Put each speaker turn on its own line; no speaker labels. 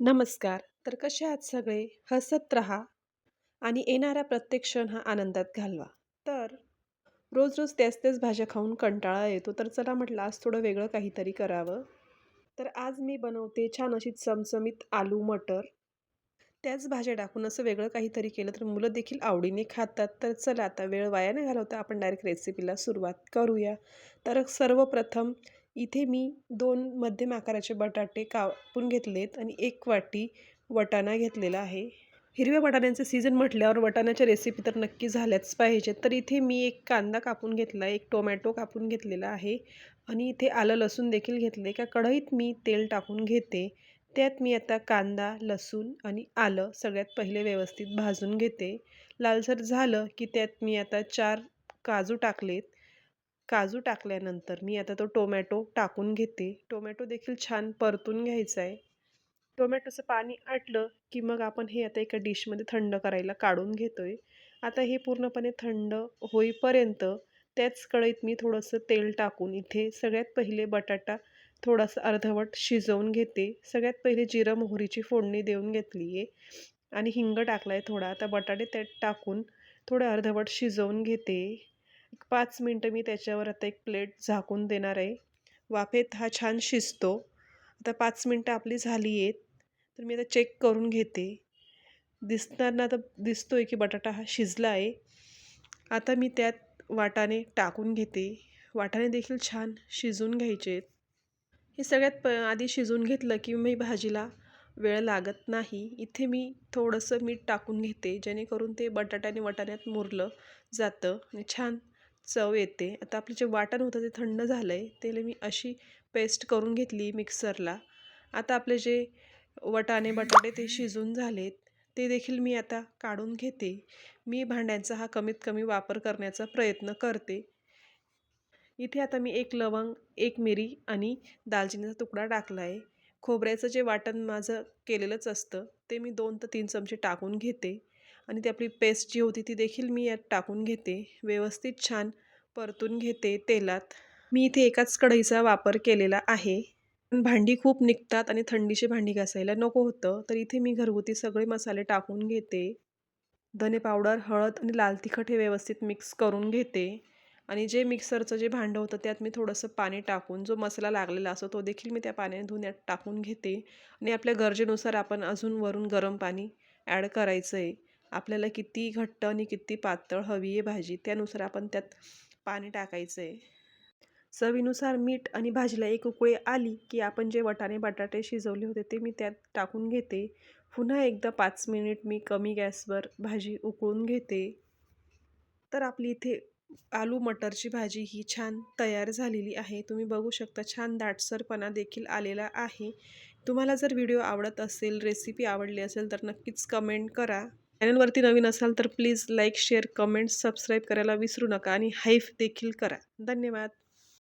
नमस्कार. तर कसे आहात सगळे? हसत राहा आणि येणारा प्रत्येक क्षण हा आनंदात घालवा. तर रोज-रोज त्याच-त्याच भाज्या खाऊन कंटाळा येतो. तर चला म्हटलं आज थोडं वेगळं काहीतरी करावं. तर आज मी बनवते छान अशी चमचमीत आलू मटर. त्याच भाज्या टाकून असं वेगळं काहीतरी केलं तर मुलं देखील आवडीने खातात. तर चला आता वेळ वाया न घालवता आपण डायरेक्ट रेसिपीला सुरुवात करूया. तर सर्वप्रथम इथे मी 2 मध्यम आकाराचे बटाटे कापून घेतलेत आणि 1 वाटी वाटाणा घेतलेला आहे. हिरव्या वाटाण्यांचे सीझन म्हटल्यावर वाटाण्याच्या रेसिपी तर नक्की झाल्याच पाहिजेत. तर इथे मी 1 कांदा कापून घेतला, 1 टोमॅटो कापून घेतलेला आहे आणि इथे आलं लसूण देखील घेतले. एका कढईत मी तेल टाकून घेते. त्यात मी आता कांदा, लसूण आणि आलं सगळ्यात पहिले व्यवस्थित भाजून घेते. लालसर झालं की त्यात मी आता 4 काजू टाकलेत. काजू टाकल्यानंतर मी आता तो टोमॅटो टाकून घेते. टोमॅटो देखील छान परतून घ्यायचा आहे. टोमॅटोचं पाणी आटलं, की मग आपण हे आता एका डिशमध्ये थंड करायला काढून घेतोय. आता हे पूर्णपणे थंड होईपर्यंत त्याच कढईत मी थोडंसं तेल टाकून इथे सगळ्यात पहिले बटाटा थोडासा अर्धवट शिजवून घेते. सगळ्यात पहिले जिरं मोहरीची फोडणी देऊन घेतली आहे आणि हिंग टाकला आहे थोडा. आता बटाटे त्यात टाकून थोडं अर्धवट शिजवून घेते. एक 5 मिनिटं मी त्याच्यावर आता एक प्लेट झाकून देणार आहे. वाफेत हा छान शिजतो. आता 5 मिनिटं आपली झाली आहेत. तर मी आता चेक करून घेते. दिसताना आता दिसतोय की बटाटा हा शिजला आहे. आता मी त्यात वाटाणे टाकून घेते. वाटाणे देखील छान शिजून घ्यायचे आहेत. हे सगळ्यात आधी शिजवून घेतलं की मी भाजीला वेळ लागत नाही. इथे मी थोडंसं मीठ टाकून घेते जेणेकरून ते बटाटा आणि वाटाण्यात मुरलं जातं आणि छान चव येते. आता आपलं जे वाटण होतं ते थंड झालं आहे. त्याला मी अशी पेस्ट करून घेतली मिक्सरला. आता आपले जे वाटाणे, बटाटे ते शिजून झालेत. ते देखील मी आता काढून घेते. मी भांड्यांचा हा कमीत कमी वापर करण्याचा प्रयत्न करते. इथे आता मी 1 लवंग, 1 मिरी आणि दालचिनीचा तुकडा टाकला आहे. खोबऱ्याचं जे वाटण माझं केलेलंच असतं, ते मी 2 ते 3 चमचे टाकून घेते आणि ती आपली पेस्ट जी होती ती देखील मी यात टाकून घेते. व्यवस्थित छान परतून घेते तेलात. मी इथे एकाच कढईचा वापर केलेला आहे. पण भांडी खूप निघतात आणि थंडीची भांडी घासायला नको होतं, तर इथे मी घरगुती सगळे मसाले टाकून घेते. धने पावडर, हळद आणि लाल तिखट हे व्यवस्थित मिक्स करून घेते आणि जे मिक्सरचं जे भांडं होतं त्यात मी थोडंसं पाणी टाकून जो मसाला लागलेला असतो तो देखील मी त्या पाण्याने धुवून यात टाकून घेते आणि आपल्या गरजेनुसार आपण अजून वरून गरम पाणी ॲड करायचं आहे. आपल्याला किती घट्ट आणि किती पातळ हवी आहे भाजी त्यानुसार आपण त्यात पाणी टाकायचं आहे. चवीनुसार मीठ आणि भाजीला एक उकळी आली की आपण जे वाटाणे बटाटे शिजवले होते ते मी त्यात टाकून घेते. पुन्हा एकदा 5 मिनिट मी कमी गॅसवर भाजी उकळून घेते. तर आपली इथे आलू मटरची भाजी ही छान तयार झालेली आहे. तुम्ही बघू शकता छान दाटसरपणा देखील आलेला आहे. तुम्हाला जर व्हिडिओ आवडत असेल, रेसिपी आवडली असेल तर नक्कीच कमेंट करा. चॅनलवरती नवीन असाल तर please like, share, comment, subscribe करायला विसरू नका आणि हाईप देखील करा. धन्यवाद.